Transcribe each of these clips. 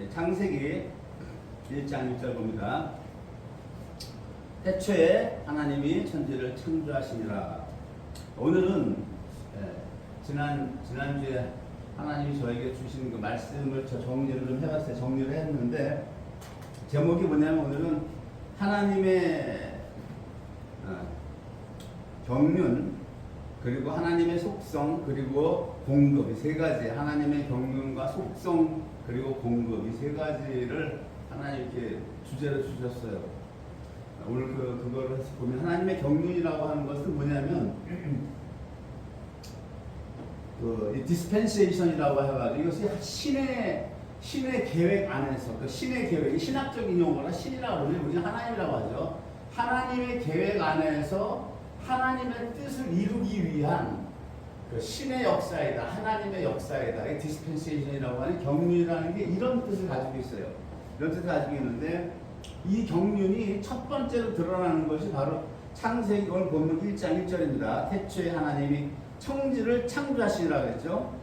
창세기 1장 1절 봅니다. 태초에 하나님이 천지를 창조하시니라. 오늘은 지난주에 하나님이 저에게 주신 그 말씀을 정리를 좀 해봤어요. 정리를 했는데 제목이 뭐냐면 오늘은 하나님의 경륜 그리고 하나님의 속성 그리고 공급 이 세 가지, 하나님의 경륜과 속성 그리고 공급 이 세 가지를 하나님 이렇게 주제로 주셨어요. 오늘 그거를 해서 보면 하나님의 경륜이라고 하는 것은 뭐냐면 이 디스펜세이션이라고 해가지고 이것이 신의 계획 안에서 그 신의 계획, 신학적인 용어라 신이라고 그러죠. 우리는 하나님이라고 하죠. 하나님의 계획 안에서 하나님의 뜻을 이루기 위한 그 신의 역사이다. 하나님의 역사이다. 이 디스펜세이션이라고 하는 경륜이라는 게 이런 뜻을 가지고 있어요. 이런 뜻을 가지고 있는데 이 경륜이 첫 번째로 드러나는 것이 바로 창세기 오늘 본문 1장 1절입니다. 태초에 하나님이 천지를 창조하시니라 그랬죠.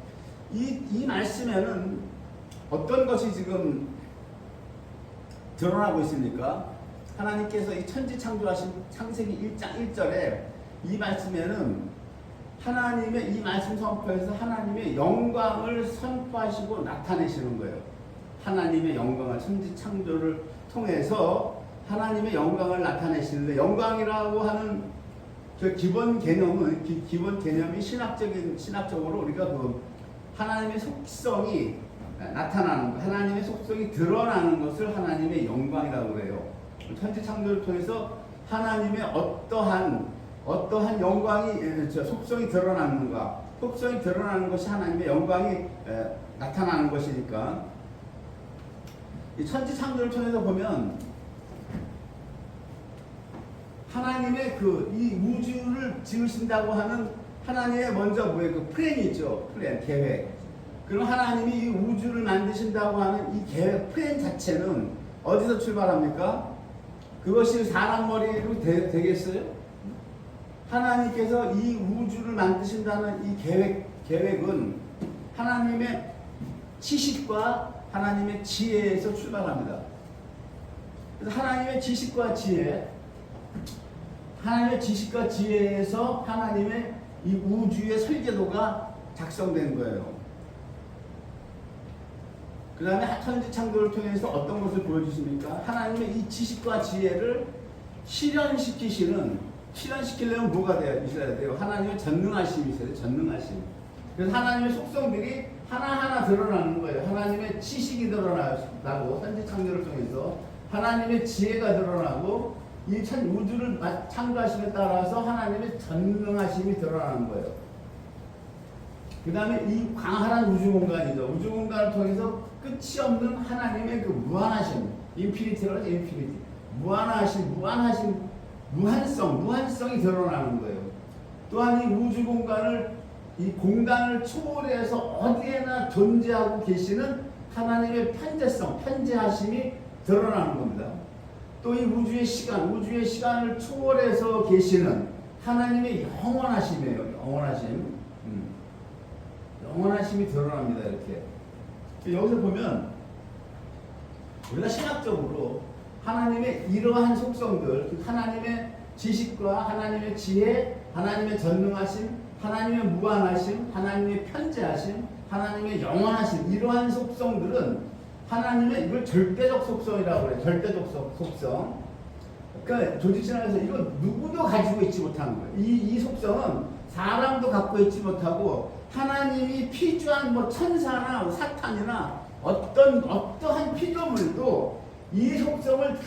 이 말씀에는 어떤 것이 지금 드러나고 있습니까? 하나님께서 이 천지 창조하신 창세기 1장 1절에 이 말씀에는 하나님의 이 말씀 선포에서 하나님의 영광을 선포하시고 나타내시는 거예요. 하나님의 영광을 천지 창조를 통해서 하나님의 영광을 나타내시는데 영광이라고 하는 그 기본 개념이 신학적으로 우리가 그 하나님의 속성이 나타나는 것, 하나님의 속성이 드러나는 것을 하나님의 영광이라고 그래요. 천지 창조를 통해서 하나님의 어떠한 영광이 속성이 드러나는가, 속성이 드러나는 것이 하나님의 영광이 나타나는 것이니까 이 천지 창조를 통해서 보면 하나님의 이 우주를 지으신다고 하는 하나님의 먼저 그 플랜이 있죠. 계획. 그럼 하나님이 이 우주를 만드신다고 하는 이 계획, 플랜 자체는 어디서 출발합니까? 그것이 사람 머리로 되겠어요? 하나님께서 이 우주를 만드신다는 이 계획은 하나님의 지식과 하나님의 지혜에서 출발합니다. 그래서 하나님의 지식과 지혜에서 하나님의 이 우주의 설계도가 작성된 거예요. 그 다음에 천지 창조를 통해서 어떤 것을 보여주십니까? 하나님의 이 지식과 지혜를 실현시키려면 뭐가 있어야 돼요? 하나님의 전능하심이 있어야 돼요. 전능하심. 그래서 하나님의 속성들이 하나하나 드러나는 거예요. 하나님의 지식이 드러나고 천지 창조를 통해서 하나님의 지혜가 드러나고 이 우주를 창조하심에 따라서 하나님의 전능하심이 드러나는 거예요. 그 다음에 이 광활한 우주 공간이죠. 우주 공간을 통해서 끝이 없는 하나님의 그 무한하심, 인피니티라고 하죠. 인피니티. 무한성이 드러나는 거예요. 또한 이 우주 공간을, 이 공간을 초월해서 어디에나 존재하고 계시는 하나님의 편재하심이 드러나는 겁니다. 또 이 우주의 시간을 초월해서 계시는 하나님의 영원하심이에요. 영원하심이 드러납니다. 이렇게. 여기서 보면 우리가 신학적으로 하나님의 이러한 속성들, 하나님의 지식과 하나님의 지혜, 하나님의 전능하심, 하나님의 무한하심, 하나님의 편재하심, 하나님의 영원하심, 이러한 속성들은 하나님의 이걸 절대적 속성이라고 그래요. 절대적 속성. 그러니까 조직신학에서 이거 누구도 가지고 있지 못하는 거예요. 이 속성은 사람도 갖고 있지 못하고 하나님이 피조한 천사나 사탄이나 어떠한 피조물도 이 속성을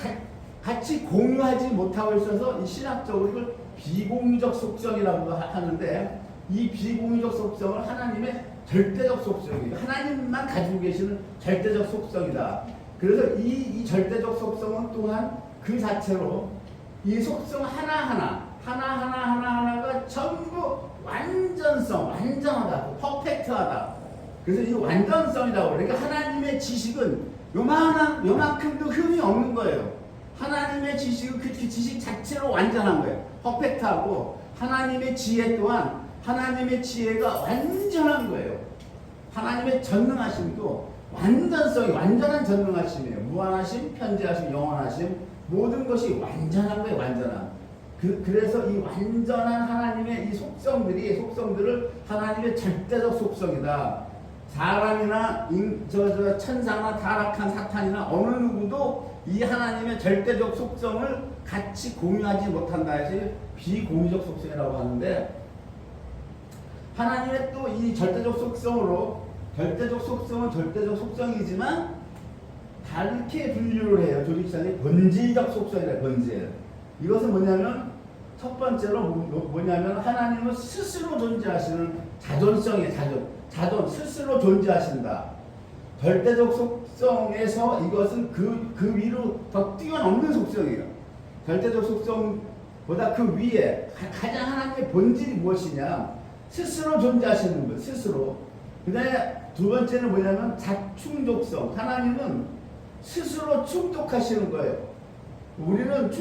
같이 공유하지 못하고 있어서 이 신학적으로 이걸 비공유적 속성이라고 하는데 이 비공유적 속성을 하나님의 절대적 속성이에요. 하나님만 가지고 계시는 절대적 속성이다. 그래서 이 절대적 속성은 또한 그 자체로 이 속성 하나하나가 전부 완전하다, 퍼펙트하다. 그래서 이 완전성이라고 그래요. 그러니까 하나님의 지식은 요만큼도 흠이 없는 거예요. 하나님의 지식은 그 지식 자체로 완전한 거예요. 퍼펙트하고 하나님의 지혜 또한 하나님의 지혜가 완전한 거예요. 하나님의 전능하심도 완전한 전능하심이에요. 무한하심, 편재하심, 영원하심, 모든 것이 완전한 거예요. 완전한. 그래서 이 완전한 하나님의 이 속성들을 하나님의 절대적 속성이다. 사람이나 천사나 타락한 사탄이나 어느 누구도 이 하나님의 절대적 속성을 같이 공유하지 못한다 해서 비공유적 속성이라고 하는데, 하나님의 또 이 절대적 속성으로, 절대적 속성은 절대적 속성이지만 다르게 분류를 해요. 조직사는 본질적 속성이래요. 본질. 이것은 뭐냐면 첫 번째로 뭐냐면 하나님은 스스로 존재하시는 자존성이에요. 자존 스스로 존재하신다. 절대적 속성에서 이것은 그 위로 더 뛰어넘는 속성이에요. 절대적 속성보다 그 위에 가장 하나님의 본질이 무엇이냐? 스스로 존재하시는 것, 스스로. 그 다음에 두 번째는 뭐냐면 자충족성. 하나님은 스스로 충족하시는 거예요. 우리는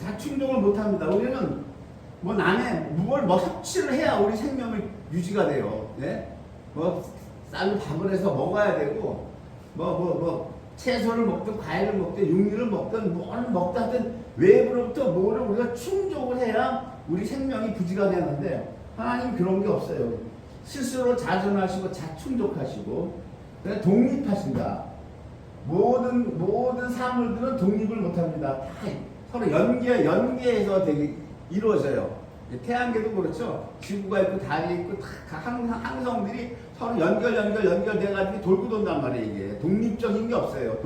자충족을 못합니다. 우리는 남의 뭘 섭취를 해야 우리 생명을 유지가 돼요. 네? 쌀로 밥을 해서 먹어야 되고, 채소를 먹든 과일을 먹든 육류를 먹든 뭘 먹든 하여튼 외부로부터 뭐를 우리가 충족을 해야 우리 생명이 부지가 되는데, 하나님 그런 게 없어요. 스스로 자존하시고 자충족하시고 독립하신다. 모든 사물들은 독립을 못합니다. 다 서로 연계해서 되게 이루어져요. 태양계도 그렇죠. 지구가 있고 달이 있고 다 항성들이 서로 연결돼가지고 돌고 돈단 말이에요. 이게 독립적인 게 없어요.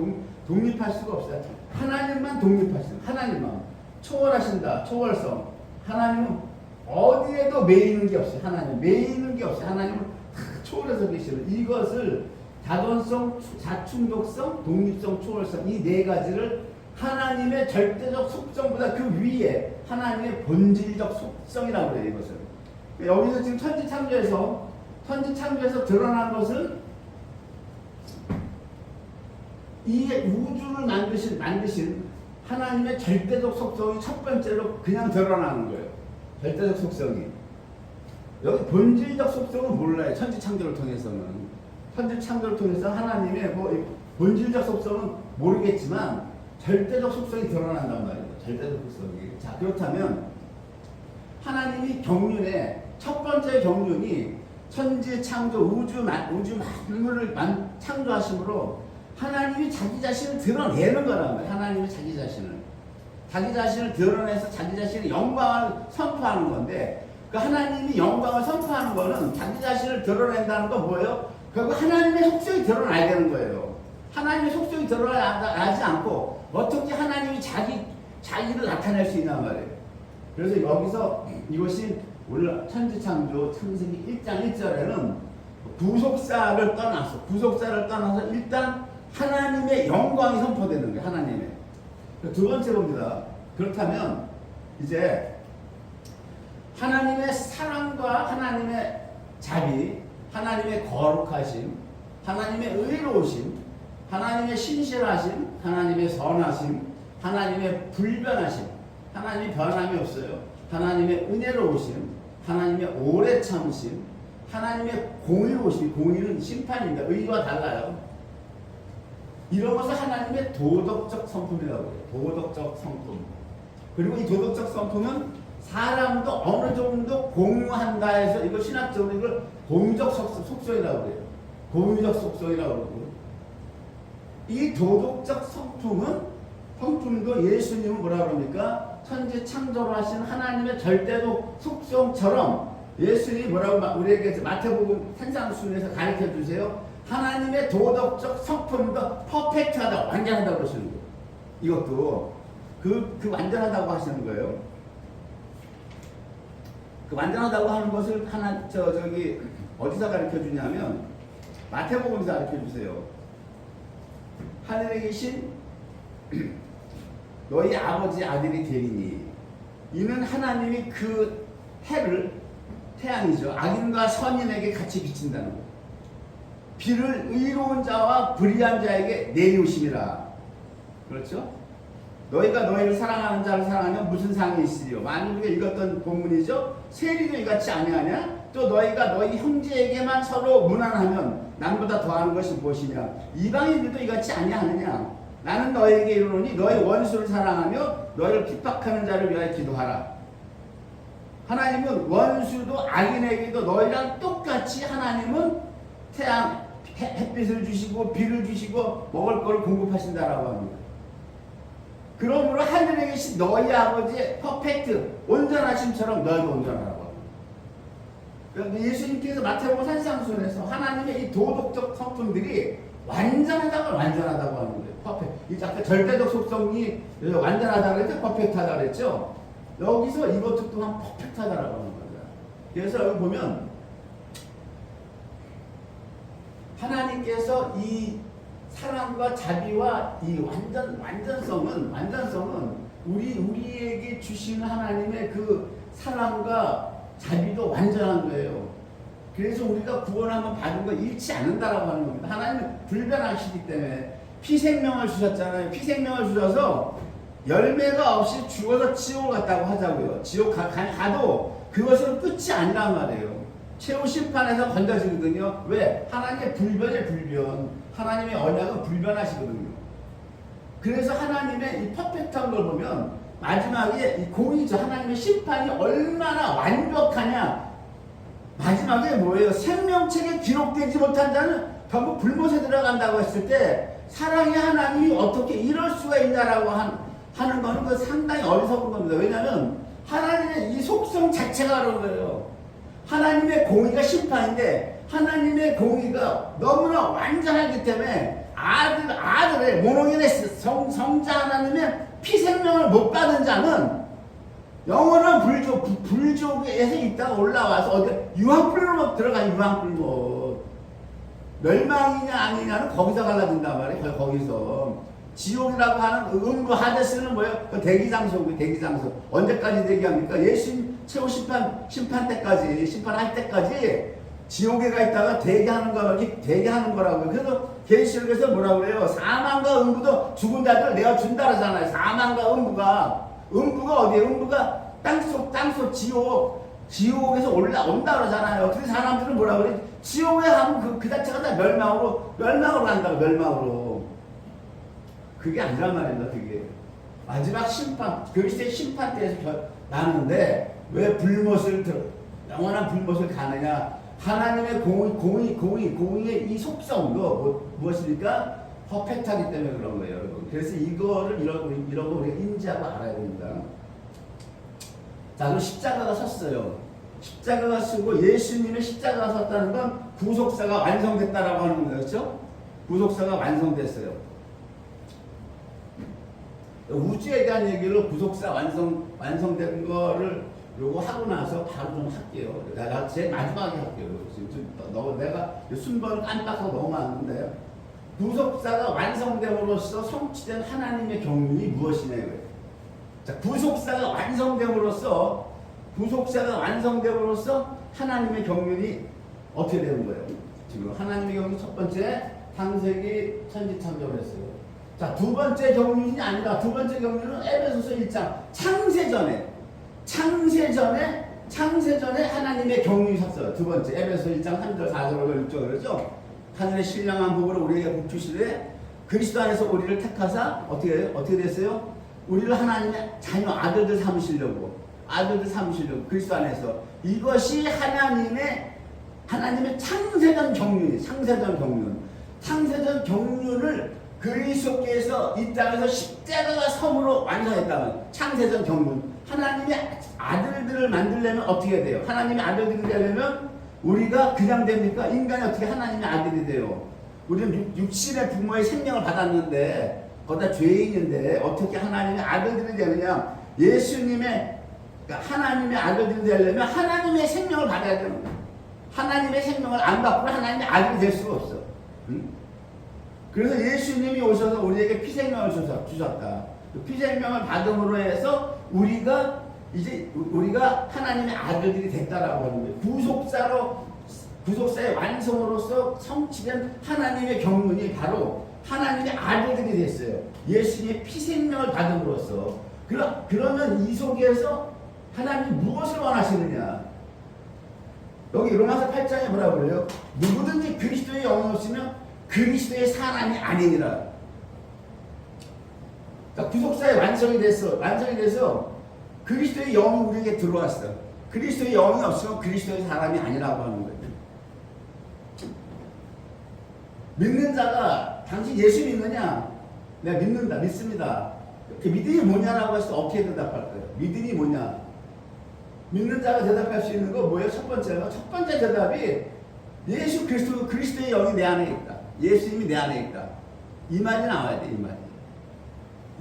독립할 수가 없어요. 하나님만 독립하시는, 하나님만 초월하신다. 초월성. 하나님은 어디에도 매이는 게 없어요. 매이는 게 없어요. 하나님은 다 초월해서 계시는, 이것을 자존성, 자충족성, 독립성, 초월성, 이 네 가지를 하나님의 절대적 속성보다 그 위에 하나님의 본질적 속성이라고 해요. 이것을. 여기서 지금 천지창조에서 드러난 것은 이 우주를 만드신 하나님의 절대적 속성이 첫 번째로 그냥 드러나는 거예요. 절대적 속성이. 여기 본질적 속성은 몰라요. 천지창조를 통해서는. 천지창조를 통해서 하나님의 본질적 속성은 모르겠지만 절대적 속성이 드러난단 말이에요. 절대적 속성이. 자, 그렇다면 하나님이 경륜에 첫 번째 경륜이 천지창조 우주 만물을 창조하심으로 하나님이 자기 자신을 드러내는 거란 말이에요. 하나님이 자기 자신을 드러내서 자기 자신의 영광을 선포하는 건데, 그 하나님이 영광을 선포하는 거는 자기 자신을 드러낸다는 건 뭐예요? 결국 하나님의 속성이 드러나야 되는 거예요. 하나님의 속성이 드러나지 않고 어떻게 하나님이 자기를 나타낼 수 있냔 말이에요. 그래서 여기서 이것이 오늘 천지창조 창세기 1장 1절에는 구속사를 떠나서 일단 하나님의 영광이 선포되는 거예요. 하나님의. 두 번째 봅니다. 그렇다면 이제 하나님의 사랑과 하나님의 자비, 하나님의 거룩하심, 하나님의 의로우심, 하나님의 신실하심, 하나님의 선하심, 하나님의 불변하심, 하나님이 변함이 없어요. 하나님의 은혜로우심, 하나님의 오래 참으심, 하나님의 공의로우심. 공의는 심판입니다. 의와 달라요. 이런 것을 하나님의 도덕적 성품이라고 해요. 도덕적 성품. 그리고 이 도덕적 성품은 사람도 어느 정도 공유한다 해서 이걸 신학적으로 이걸 공유적 속성이라고 해요. 공유적 속성이라고 그러고, 이 도덕적 성품도 예수님은 뭐라 그럽니까? 천지 창조를 하신 하나님의 절대적 속성처럼 예수님이 뭐라고 우리에게 마태복음 산상수훈에서 가르쳐 주세요. 하나님의 도덕적 성품도 퍼펙트하다, 완전하다고 그러시는 거예요. 이것도 그 완전하다고 하시는 거예요. 그 완전하다고 하는 것을 저기 어디서 가르쳐 주냐면 마태복음에서 가르쳐 주세요. 하늘에 계신 너희 아버지 아들이 되리니 이는 하나님이 그 태양이죠. 악인과 선인에게 같이 비친다는 거예요. 비를 의로운 자와 불의한 자에게 내리우심이라. 그렇죠? 너희가 너희를 사랑하는 자를 사랑하면 무슨 상이 있으리요. 만일 우리가 읽었던 본문이죠. 세리도 이같이 아니하냐. 또 너희가 너희 형제에게만 서로 무난하면 남보다 더하는 것이 무엇이냐. 이방인들도 이같이 아니하느냐. 나는 너희에게 이르노니 너희 원수를 사랑하며 너희를 핍박하는 자를 위하여 기도하라. 하나님은 원수도 악인에게도 너희랑 똑같이 하나님은 태양, 햇빛을 주시고 비를 주시고 먹을 것을 공급하신다라고 합니다. 그러므로 하늘에 계신 너희 아버지의 퍼펙트 온전하심처럼 너희도 온전하라고 합니다. 그러니까 예수님께서 마태복음 산상수훈에서 하나님의 이 도덕적 성품들이 완전하다고 하는 거예요. 퍼펙트. 이 아까 절대적 속성이 완전하다고 그랬죠. 퍼펙트하다고 그랬죠. 여기서 이것도 또한 퍼펙트하다라고 하는 거예요. 그래서 여기 보면 하나님께서 이 사랑과 자비와 이 완전성은 우리에게 주시는 하나님의 그 사랑과 자비도 완전한 거예요. 그래서 우리가 구원 한번 받은 거 잃지 않는다라고 하는 겁니다. 하나님은 불변하시기 때문에 피생명을 주셨잖아요. 피생명을 주셔서 열매가 없이 죽어서 지옥 갔다고 하자고요. 지옥 가도 그것은 끝이 아니란 말이에요. 최후 심판에서 건져지거든요. 왜? 하나님의 불변의 불변. 하나님의 언약은 불변하시거든요. 그래서 하나님의 이 퍼펙트한 걸 보면 마지막에 이 공의죠. 하나님의 심판이 얼마나 완벽하냐. 마지막에 뭐예요? 생명책에 기록되지 못한 자는 전부 불못에 들어간다고 했을 때 사랑의 하나님이 어떻게 이럴 수가 있냐라고 하는 거는 그 상당히 어리석은 겁니다. 왜냐하면 하나님의 이 속성 자체가 그런 거예요. 하나님의 공의가 심판인데 하나님의 공의가 너무나 완전하기 때문에 아들의 모노게네 성자 하나님의 피생명을 못 받은 자는 영원한 불족에서 있다가 올라와서 어디 유황불로 들어간 유황불로 멸망이냐 아니냐는 거기서 갈라진단 말이에요. 거기서 지옥이라고 하는 음부 하데스는 뭐예요? 그 대기장소고 대기장소. 언제까지 대기합니까? 예수님 최후 심판 때까지 심판할 때까지 지옥에 가 있다가 대기하는 거라고요. 그래서 계시록에서 뭐라고 그래요? 사망과 음부도 죽은 자들 내가 준다 그러잖아요. 사망과 음부가 어디에요? 음부가 땅속 지옥에서 올라온다 그러잖아요. 그래서 사람들은 뭐라고 그래? 지옥에 가면 그 자체가 다 멸망으로 간다고. 멸망으로. 그게 아니란 말입니다. 그게 마지막 심판, 그리스도의 심판 때에서 나는데 왜 영원한 불못을 가느냐? 하나님의 공의의 이 속성도 무엇입니까? 퍼펙트하기 때문에 그런 거예요, 여러분. 그래서 이런 거 우리가 인지하고 알아야 됩니다. 자, 그럼 십자가가 섰어요. 십자가가 쓰고 예수님의 십자가가 섰다는 건 구속사가 완성됐다라고 하는 겁니다. 그렇죠? 구속사가 완성됐어요. 우주에 대한 얘기를 구속사 완성된 거를 요거 하고 나서 바로 좀 할게요. 내가 제일 마지막에 할게요. 지금 내가 순번을 깜빡하고 너무 많은데 구속사가 완성됨으로써 성취된 하나님의 경륜이 무엇이냐고요. 자, 구속사가 완성됨으로써 하나님의 경륜이 어떻게 되는 거예요? 지금 하나님의 경륜 첫 번째 창세기 천지창조를 했어요. 자, 두 번째 경륜이 아니라 두 번째 경륜은 에베소서 1장 창세전에 하나님의 경륜이 섰어요. 두 번째 에베소서 1장 3절 4절 5절 6절 그러죠. 하늘의 신령한 복으로 우리에게 복주시되 그리스도 안에서 우리를 택하사 어떻게 됐어요? 우리를 하나님의 자녀 아들들 삼으시려고 그리스도 안에서 이것이 하나님의 창세전 경륜을 그리스도께서 이 땅에서 십자가가 섬으로 완성했다면 창세전 경륜. 하나님의 아들들을 만들려면 어떻게 돼요? 하나님의 아들들이 되려면 우리가 그냥 됩니까? 인간이 어떻게 하나님의 아들이 돼요? 우리는 육신의 부모의 생명을 받았는데 거기다 죄인인데 어떻게 하나님의 아들들이 되느냐? 그러니까 하나님의 아들들이 되려면 하나님의 생명을 받아야 되는 거예요. 하나님의 생명을 안 받고 하나님의 아들이 될 수가 없어. 응? 그래서 예수님이 오셔서 우리에게 피생명을 주셨다. 그 피생명을 받음으로 해서 우리가 하나님의 아들들이 됐다라고 하는 거예요. 구속사의 완성으로서 성취된 하나님의 경륜이 바로 하나님의 아들들이 됐어요. 예수님의 피생명을 받음으로써. 그러면 이 속에서 하나님이 무엇을 원하시느냐? 여기 로마서 8장에 뭐라고 그래요? 누구든지 그리스도의 영이 없으면 그리스도의 사람이 아니니라. 그러니까 구속사의 완성이 돼서 그리스도의 영이 우리에게 들어왔어. 그리스도의 영이 없으면 그리스도의 사람이 아니라고 하는 거예요. 믿는 자가 당신 예수 믿느냐? 내가 믿습니다. 그 믿음이 뭐냐라고 해서 어떻게 대답할 거예요? 믿음이 뭐냐? 믿는 자가 대답할 수 있는 거 뭐예요? 첫 번째 대답이 예수 그리스도의 영이 내 안에 있다. 예수님이 내 안에 있다. 이 말이 나와야 돼.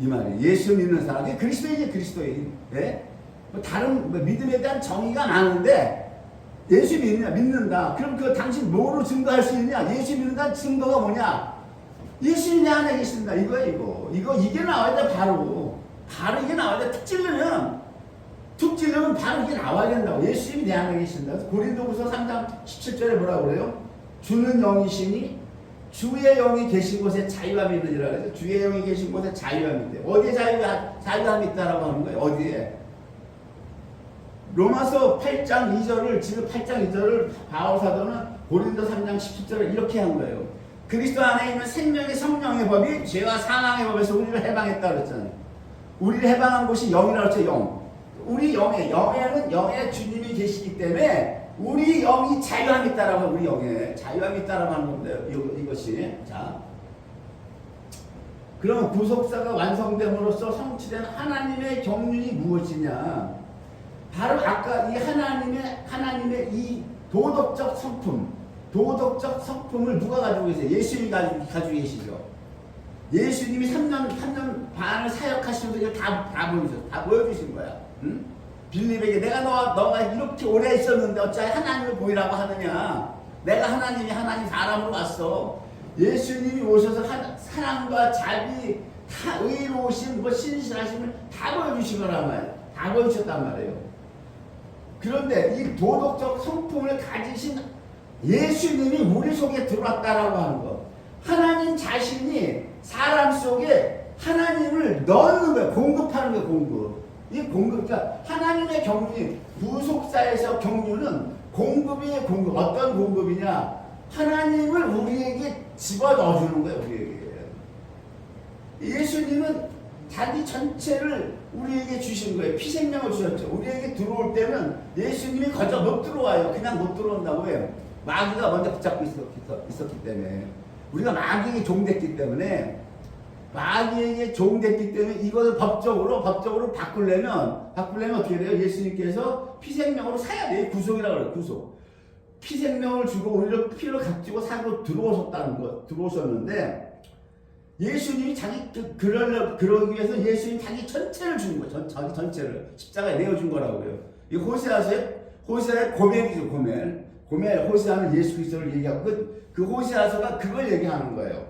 이 말이 예수 믿는 사람이 그리스도인. 예? 다른 믿음에 대한 정의가 많은데 예수 믿는다. 그럼 그 당신 뭐로 증거할 수 있느냐? 예수 믿는다는 증거가 뭐냐? 예수님이 내 안에 계신다. 이게 나와야 돼. 바로 이게 나와야 돼. 툭 찔르면 바로 이게 나와야 된다고. 예수님이 내 안에 계신다. 고린도후서 3장 17절에 뭐라고 그래요? 주는 영이시니 주의 영이 계신 곳에 자유함이 있느니라. 그래서 주의 영이 계신 곳에 자유함이 있대. 어디에 자유함이 있다라고 하는 거예요? 어디에? 로마서 8장 2절을 지금 8장 2절을 바울 사도는 고린도 3장 17절을 이렇게 한 거예요. 그리스도 안에 있는 생명의 성령의 법이 죄와 사망의 법에서 우리를 해방했다 그랬잖아요. 우리를 해방한 곳이 영이라고 했죠. 영. 우리 영에 주님이 계시기 때문에 우리 영이 자유함이 있다라고 우리 영에 자유함이 있다라고 하는 건데 이것이 자. 그러면 구속사가 완성됨으로써 성취된 하나님의 경륜이 무엇이냐? 바로 아까 이 하나님의 이 도덕적 성품을 누가 가지고 계세요? 예수님이 가지고 계시죠. 예수님이 3년 반을 사역하시면서 이거 다 보여주신 거야. 응? 빌립에게 내가 너가 이렇게 오래 있었는데 어찌 하나님을 보이라고 하느냐? 내가 하나님 사람으로 왔어. 예수님이 오셔서 사랑과 자비, 다 의로우심, 신실하심을 다 보여주신 거란 말이에요. 다 보여주셨단 말이에요. 그런데 이 도덕적 성품을 가지신 예수님이 우리 속에 들어왔다라고 하는 것. 하나님 자신이 사람 속에 하나님을 넣는 거예요. 공급하는 거예요. 그러니까 하나님의 경륜이 구속사에서 경륜은 공급이에요. 어떤 공급이냐? 하나님을 우리에게 집어넣어주는 거예요. 우리에게. 예수님은 자기 전체를 우리에게 주신 거예요. 피생명을 주셨죠. 우리에게 들어올 때는 예수님이 거저 못 들어와요. 그냥 못 들어온다고 해요. 마귀가 먼저 붙잡고 있었기 때문에. 우리가 마귀에게 종됐기 때문에 이것을 법적으로 바꾸려면 어떻게 돼요? 예수님께서 피생명으로 사야 돼요. 구속이라고 그래요. 구속. 피생명을 주고 우리를 피를 가지고 사고 들어오셨는데 예수님이 그러기 위해서 예수님이 자기 전체를 주는 거예요. 자기 전체를 십자가에 내어준 거라고 그래요. 이 호세아의 고멜이죠. 고멜 호세아는 예수 그리스도를 얘기하고 그 호세아서가 그걸 얘기하는 거예요.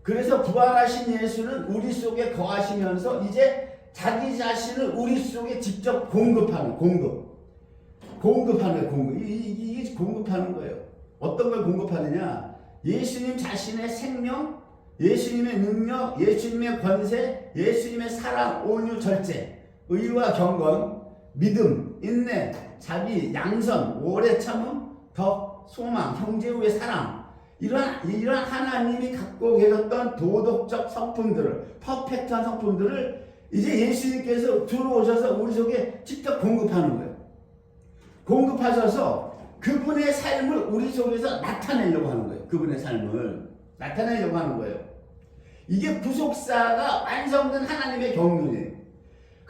그래서 부활하신 예수는 우리 속에 거하시면서 이제 자기 자신을 우리 속에 직접 공급하는 이게 공급하는 거예요. 어떤 걸 공급하느냐? 예수님 자신의 생명, 예수님의 능력, 예수님의 권세, 예수님의 사랑, 온유, 절제, 의와 경건, 믿음, 인내, 자비, 양선, 오래 참음, 덕, 소망, 형제 후의 사랑, 이러한 하나님이 갖고 계셨던 도덕적 성품들을, 퍼펙트한 성품들을 이제 예수님께서 들어오셔서 우리 속에 직접 공급하는 거예요. 공급하셔서 그분의 삶을 우리 속에서 나타내려고 하는 거예요. 그분의 삶을 나타내려고 하는 거예요. 이게 구속사가 완성된 하나님의 경륜이에요.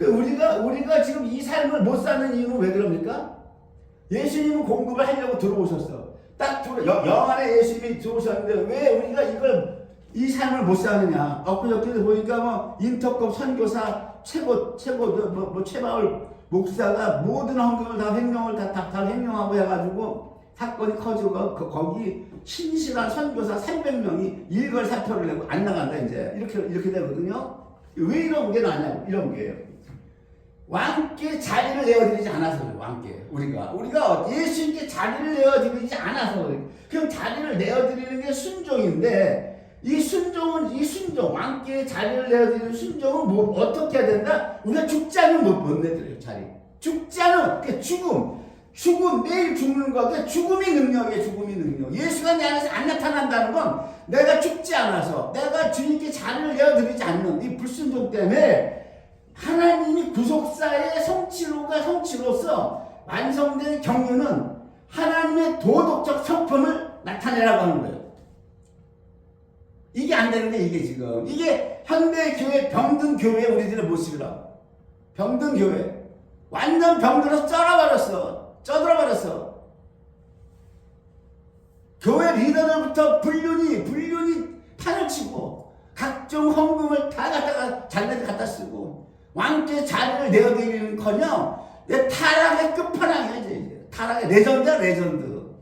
우리가 지금 이 삶을 못 사는 이유는 왜 그럽니까? 예수님은 공급을 하려고 들어오셨어. 영 안에 예수님이 들어오셨는데 왜 우리가 이 삶을 못 사느냐? 엊그저께도 보니까 인터컵 선교사 최바울 목사가 모든 헌금을 다 횡령하고 해가지고 사건이 커지고 거기 신실한 선교사 300명이 일괄 사표를 내고 안 나간다 이제 이렇게 되거든요. 왜 이런 게 나냐고 이런 게요. 왕께 자리를 내어드리지 않아서 그래요. 왕께 우리가 예수님께 자리를 내어드리지 않아서 그래요. 그럼 자리를 내어드리는 게 순종인데 이 순종 왕께 자리를 내어드리는 순종은 뭐 어떻게 해야 된다? 우리가 죽지 않으면 못 내드려요. 자리 죽지 않으면 그 죽음 매일 죽는 거 그 죽음이 능력이에요. 죽음이 능력. 예수가 내 안에서 안 나타난다는 건 내가 죽지 않아서 내가 주님께 자리를 내어드리지 않는 이 불순종 때문에 하나님이 구속사의 성취로서 완성된 경륜은 하나님의 도덕적 성품을 나타내라고 하는 거예요. 이게 안 되는데 이게 현대교회 병든 교회의 우리들의 모습이라고. 병든 교회 완전 병들어서 쪄들어버렸어. 교회 리더들부터 불륜이 판을 치고 각종 헌금을 다 갖다가 자기네들 갖다 쓰고 왕께 자리를 내어드리는커녕 타락의 끝판왕이야 이제. 타락의 레전드.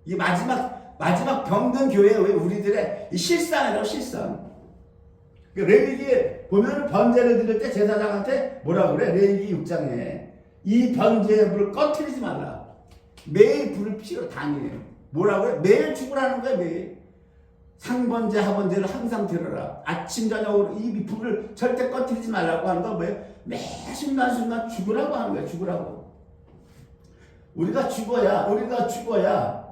이 마지막 병든 교회의 우리들의 이 실상이라고 실상. 레위기에 보면 번제를 드릴 때 제사장한테 뭐라고 그래? 레위기 6장에 이 번제의 불을 꺼트리지 말라. 매일 불을 피워 다니에요. 뭐라고 그래? 매일 죽으라는 거야 매일. 상번제 하번제를 항상 들어라. 아침 저녁으로 이 불을 절대 꺼트리지 말라고 하는 건 뭐예요? 매 순간순간 죽으라고 하는 거예요. 죽으라고. 우리가 죽어야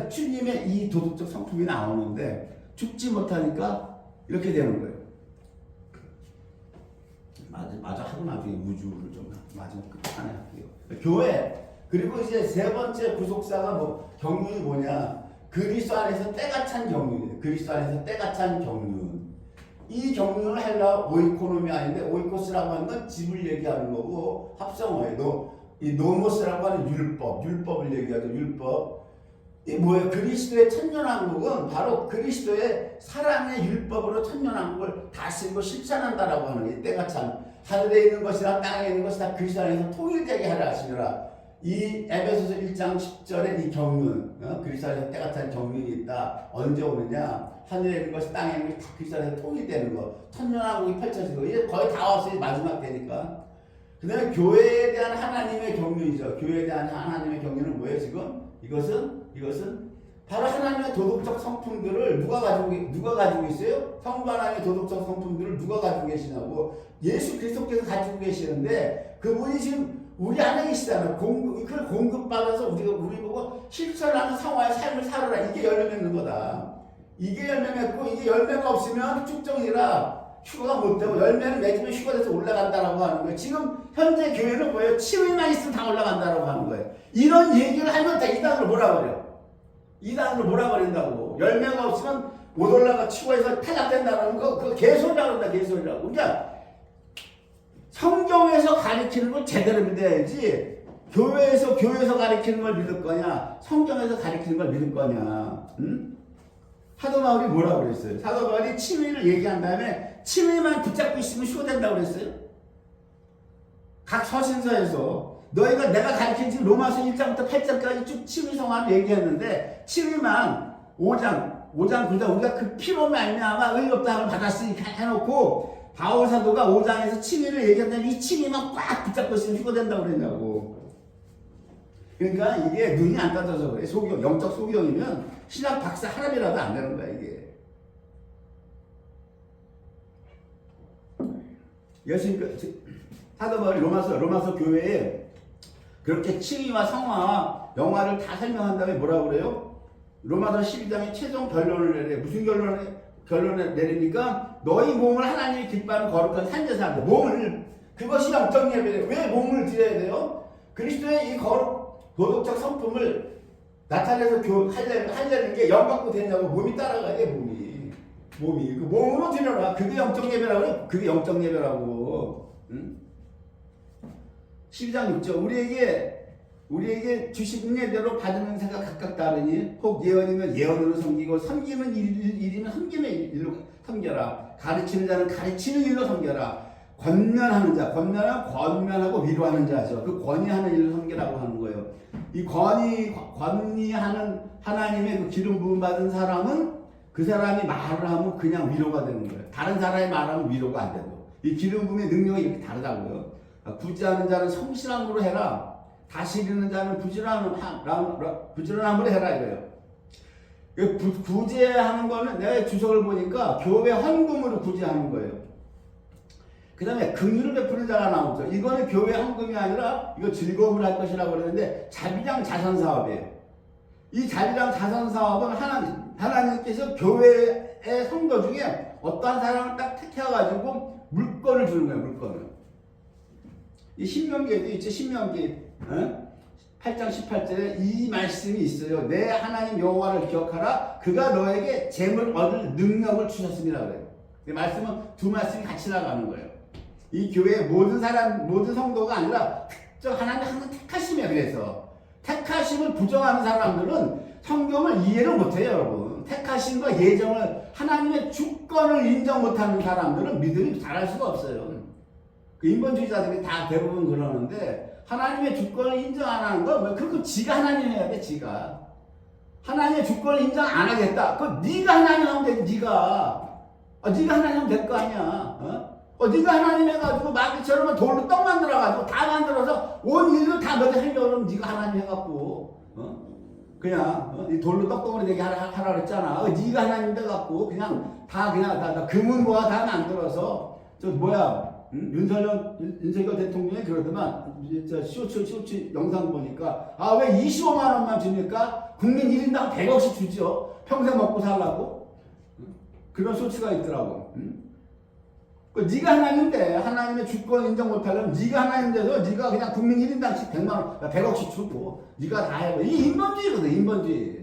주님의 이 도덕적 성품이 나오는데 죽지 못하니까 이렇게 되는 거예요. 맞아 하고 나중에 우주를 좀 마지막 끝판에 할게요. 교회 그리고 이제 세 번째 구속사가 경륜이 뭐냐? 그리스도 안에서 때가 찬 경륜이에요. 그리스도 안에서 때가 찬 경륜. 이 경륜을 헬라 오이코노미 아닌데 오이코스라고 하는 건 집을 얘기하는 거고 합성어예요. 이 노모스라고 하는 율법을 얘기하죠. 율법. 이 뭐예요? 그리스도의 천년왕국은 바로 그리스도의 사랑의 율법으로 천년왕국을 다스리고 실천한다라고 하는 게 때가 참 하늘에 있는 것이나 땅에 있는 것이 다 그리스도 안에서 통일되게 하라 하시니라. 이 에베소서 1장 10절에 이 경륜, 그리스도 안에서 때가 찬 경륜이 있다. 언제 오느냐? 하늘에 있는 것이 땅에 있는 것이 다 그리스도 안에서 통일되는 거. 천년왕국이 펼쳐지고 이제 거의 다 왔어요. 마지막 때니까. 그 다음에 교회에 대한 하나님의 경륜이죠. 교회에 대한 하나님의 경륜은 뭐예요 지금? 이것은 바로 하나님의 도덕적 성품들을 누가 가지고 있어요? 성부 하나님의 도덕적 성품들을 누가 가지고 계시냐고. 예수 그리스도께서 가지고 계시는데 그분이 지금 우리 안에 계시잖아요. 그걸 공급받아서 우리 보고 실천하는 성화의 삶을 살아라. 이게 열매 맺는 거다. 이게 열매 맺고 이게 열매가 없으면 축정이라 휴가가 못 되고 열매를 맺으면 휴가 돼서 올라간다라고 하는 거예요. 지금 현재 교회는 뭐예요? 치유만 있으면 다 올라간다라고 하는 거예요. 이런 얘기를 하면 다 이단으로 몰아버려. 이단으로 몰아버린다고. 열매가 없으면 못 올라가 치고해서 탈락된다는 거 그거 개소리라고 한다. 개소리라고. 그러니까 성경에서 가르치는 걸 제대로 믿어야지. 교회에서 가르치는 걸 믿을 거냐? 성경에서 가르치는 걸 믿을 거냐? 응? 사도 바울이 뭐라고 그랬어요? 사도 바울이 치유를 얘기한 다음에 치유만 붙잡고 있으면 휴거된다고 그랬어요. 각 서신서에서 너희가 내가 가르친 지금 로마서 1장부터 8장까지 쭉 치유 성화를 얘기했는데 치유만 5장 9장 우리가 그 피로 말미암아 의롭다함을 받았으니까 해놓고 바울 사도가 5장에서 치유를 얘기한다면 이 치유만 꽉 붙잡고 있으면 휴거된다고 그랬냐고. 그러니까 이게 눈이 안 따져서 그래. 영적 소경이면 신학 박사 하나라도 안 되는 거야 이게. 사도 바울이 로마서 교회에 그렇게 칭의와 성화와 영화를 다 설명한 다음에 뭐라고 그래요? 로마서 12장에 최종 결론을 내려. 무슨 결론을 내리니까 너희 몸을 하나님이 기뻐하는 거룩한 산제사 한다. 몸을 그것이 영적 예배예요. 왜 몸을 드려야 돼요? 그리스도의 이 도덕적 성품을 나타내서 하려는 게 영 갖고 되냐고. 몸이 따라가야 돼. 몸이 그 몸으로 드려라. 그게 영적 예배라고 그래. 그게 영적 예배라고. 응? 12장 6절 우리에게 주신 은혜대로 받은 생각 각각 다르니 혹 예언이면 예언으로 섬기고 섬기는 일이면 섬김의 일로 섬겨라. 가르치는 자는 가르치는 일로 섬겨라. 권면하는 자, 권면하고 위로하는 자죠. 그 권위하는 일을 섬기라고 하는 거예요. 이 권위하는 하나님의 그 기름 부음 받은 사람은 그 사람이 말을 하면 그냥 위로가 되는 거예요. 다른 사람이 말하면 위로가 안 되고. 이 기름 부음의 능력이 이렇게 다르다고요. 구제하는 자는 성실함으로 해라. 다스리는 자는 부지런함으로 해라 이거예요. 구제하는 거는 내 주석을 보니까 교회 헌금으로 구제하는 거예요. 그 다음에 긍휼을 베푸는 자가 나오죠. 이거는 교회 헌금이 아니라 이거 즐거움을 할 것이라고 그러는데 자비랑 자선사업이에요. 이 자비랑 자선사업은 하나님께서 교회의 성도 중에 어떠한 사람을 딱 택해가지고 물건을 주는 거예요. 물건을. 이 신명기에도 있죠. 신명기 8장 18절에 이 말씀이 있어요. 내 하나님 여호와를 기억하라. 그가 너에게 재물 얻을 능력을 주셨습니다. 그래요. 이 말씀은 두 말씀이 같이 나가는 거예요. 이 교회의 모든 성도가 아니라 특정 하나님 항상 택하심이에요. 그래서 택하심을 부정하는 사람들은 성경을 이해를 못해요, 여러분. 택하심과 예정을 하나님의 주권을 인정 못하는 사람들은 믿음이 잘할 수가 없어요. 그 인본주의자들이 다 대부분 그러는데 하나님의 주권을 인정 안 하는 건 그거 지가 하나님 해야 돼. 지가 하나님의 주권을 인정 안 하겠다. 그거 네가 하나님 하면 되지. 네가 하나님 하면 될 거 아니야. 네가 하나님 해가지고 마귀처럼 돌로 떡 만들어가지고 다 만들어서 온 인류 다 너희 하려고 그러면 네가 하나님 해갖고 그냥 이 돌로 떡덩어리 되게 하라 그랬잖아. 네가 하나님 돼갖고 그냥 다 금은 모아 다 만들어서 윤석열 대통령이 그러더만 쇼츠 영상 보니까 왜 25만 원만 줍니까? 국민 1인당 100억씩 주죠. 평생 먹고 살라고. 그런 쇼츠가 있더라고. 네가 하나님인데 하나님의 주권 인정 못하려면 네가 하나님인데도 네가 그냥 국민 1인당씩 100만 원, 100억씩 주고 네가 다 해. 이 인본주의거든. 인본주의.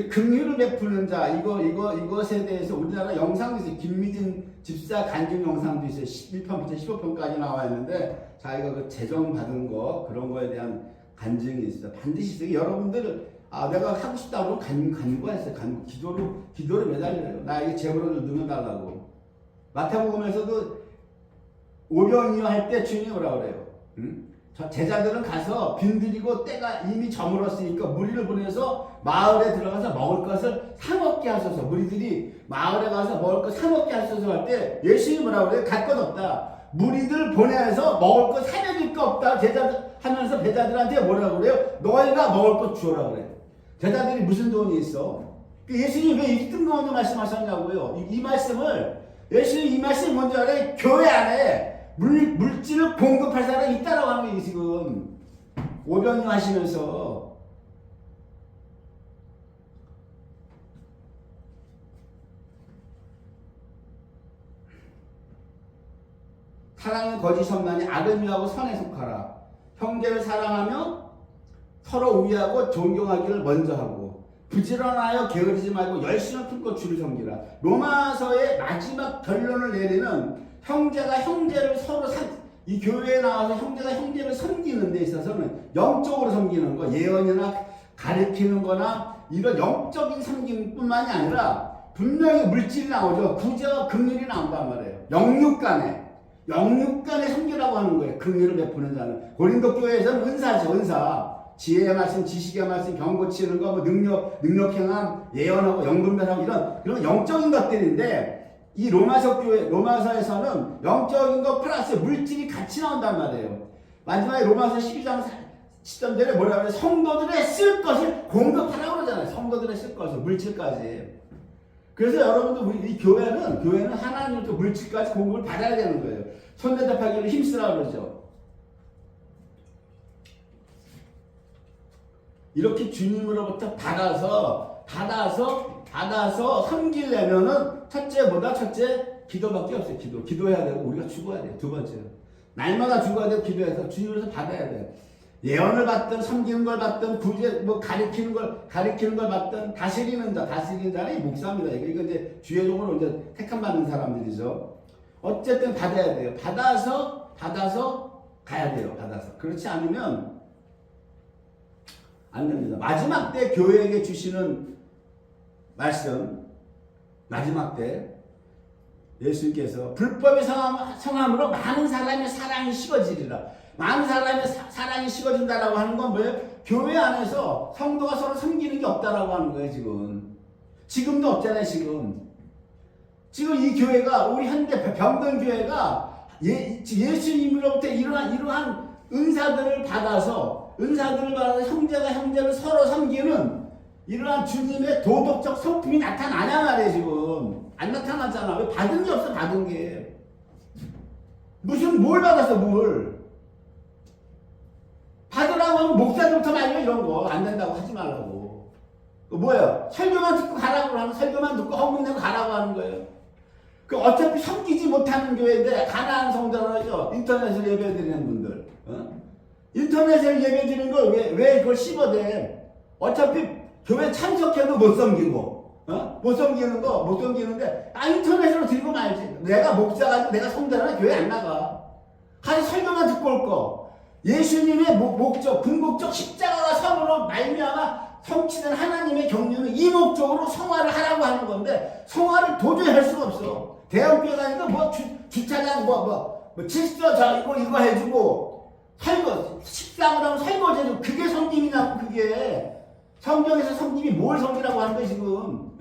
긍휼을 베푸는 자 이것에 대해서 우리나라 영상도 있어요. 김미진 집사 간증 영상도 있어요. 11편부터 15편까지 나와 있는데 자기가 그 재정 받은 거 그런 거에 대한 간증이 있어요. 반드시 있어요. 여러분들 내가 하고 싶다고 간구했어요. 기도를 매달려요. 나에게 재물을 누려달라고. 마태복음에서도 오병이어 할 때 주님이 뭐라 그래요? 제자들은 가서 빈들이고 때가 이미 저물었으니까 무리를 보내서 마을에 들어가서 먹을 것을 사 먹게 하소서. 무리들이 마을에 가서 먹을 것 사 먹게 하소서 할 때 예수님이 뭐라 그래요? 갈 것 없다. 무리들 보내서 먹을 것 사려줄 거 없다. 제자들 하면서 제자들한테 뭐라 그래요? 너희가 먹을 것 주어라 그래. 제자들이 무슨 돈이 있어? 예수님이 왜 이 뜬금없는 말씀하셨냐고요? 이 말씀을 예수님 이 말씀이 뭔지 알아요? 교회 안에 물질을 공급할 사람이 있다라고 하는 거예요. 지금 오병이어 하시면서 사랑의 거짓 선만이 악을 미워하고 선에 속하라. 형제를 사랑하며 서로 우애하고 존경하기를 먼저 하고 부지런하여 게으르지 말고 열심을 품고 주를 섬기라. 로마서의 마지막 결론을 내리는 형제가 형제를 서로 이 교회에 나와서 형제가 형제를 섬기는 데 있어서는 영적으로 섬기는 거, 예언이나 가르치는 거나 이런 영적인 섬김뿐만이 아니라 분명히 물질이 나오죠. 구제와 긍휼이 나온단 말이에요. 영육간에 섬기라고 하는 거예요. 긍휼을 베푸는 자는. 고린도 교회에서는 은사죠. 은사. 지혜의 말씀, 지식의 말씀, 병 고치는 거, 능력 행함, 예언하고 영분별하고 이런 영적인 것들인데 이 로마서에서는 영적인 것 플러스 물질이 같이 나온단 말이에요. 마지막에 로마서 12장 10절에 뭐라 그래요? 성도들의 쓸 것을 공급하라고 그러잖아요. 성도들의 쓸 것을, 물질까지. 그래서 여러분들 이 교회는 하나님부터 물질까지 공급을 받아야 되는 거예요. 손대접하기를 힘쓰라고 그러죠. 이렇게 주님으로부터 받아서 섬기려면은 첫째 기도밖에 없어요. 기도해야 되고 우리가 죽어야 돼요. 두 번째는 날마다 죽어야 되고 기도해서 주님으로서 받아야 돼요. 예언을 받든 섬기는 걸 받든 가리키는 걸 받든 다스리는 자는 이 목사입니다. 이거 이제 주의적으로 이제 택함 받는 사람들이죠. 어쨌든 받아야 돼요. 받아서 가야 돼요. 그렇지 않으면 안 됩니다. 마지막 때 교회에게 주시는 말씀, 마지막 때 예수님께서 불법의 성함으로 많은 사람의 사랑이 식어지리라. 많은 사람의 사랑이 식어진다라고 하는 건 뭐예요? 교회 안에서 성도가 서로 섬기는 게 없다라고 하는 거예요. 지금도 없잖아요. 지금 이 교회가 우리 현대 병동교회가 예수님으로부터 이러한 은사들을 받아서 형제가 형제를 서로 섬기는 이러한 주님의 도덕적 성품이 나타나냐 말이에요. 지금 안 나타나잖아. 왜? 받은 게 없어. 받은 게 무슨 뭘 받았어. 뭘 받으라고 하면 목사들부터 말려. 이런 거 안 된다고 하지 말라고. 뭐예요? 설교만 듣고 가라고 하는, 설교만 듣고 헌금내고 가라고 하는 거예요. 그 어차피 섬기지 못하는 교회인데 가난한 성도라죠. 인터넷으로 예배드리는 분들, 인터넷으로 예배드리는 걸 왜 그걸 씹어대? 어차피 교회 참석해도 못 섬기고, 못 섬기는데 인터넷으로 들고 말지. 내가 목사가 내가 성도라면 교회 안 나가. 가서 설교만 듣고 올 거. 예수님의 목적, 궁극적 십자가와 성으로 말미암아 성취된 하나님의 경륜은 이 목적으로 성화를 하라고 하는 건데 성화를 도저히 할 수가 없어. 대형교회 가니까 뭐 주차장 칠서 이거 해주고 설거 식당을 하면 설거지 해주고 그게 성김이냐고. 그게 성경에서 성김이 뭘 성기라고 하는 거야 지금.